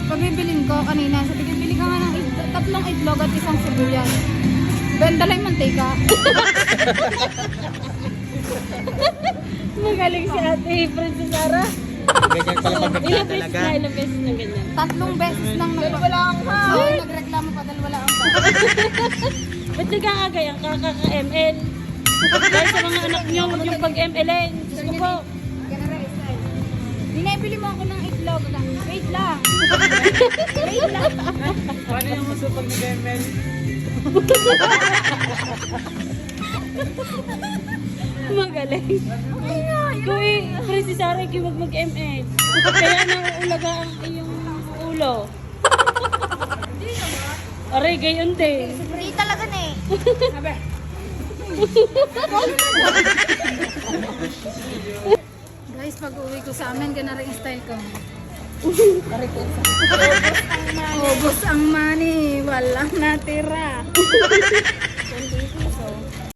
Pabibilin ko kanina, sabi ko, bili ka nga ng 3 itlog at 1 sibuyas. Benta lang yung mantika. Magaling si Ate Princess Sara. Ganyan pala pagkakita Ilang beses talaga. na, ilang beses na ganyan. 3 beses lang wala ang pa. Nagreklamo pa dahil wala ang pa. Ba't nagkakagay ang kaka-ML? Dahil sa mga anak niyo, huwag yung pag-MLN. Gusto ko po. Binibili mo ako ng itlog. Wait lang. Paano yung muso pag nag-ML? Magaling. Kung Princess Sara, huwag mag-ML. Kaya nauulaga ang iyong ulo. Aray, gayon din. Hindi talaga na eh. Guys, pag uwi ko sa amin, gana rin style ko. Ubus ang money, walang natira.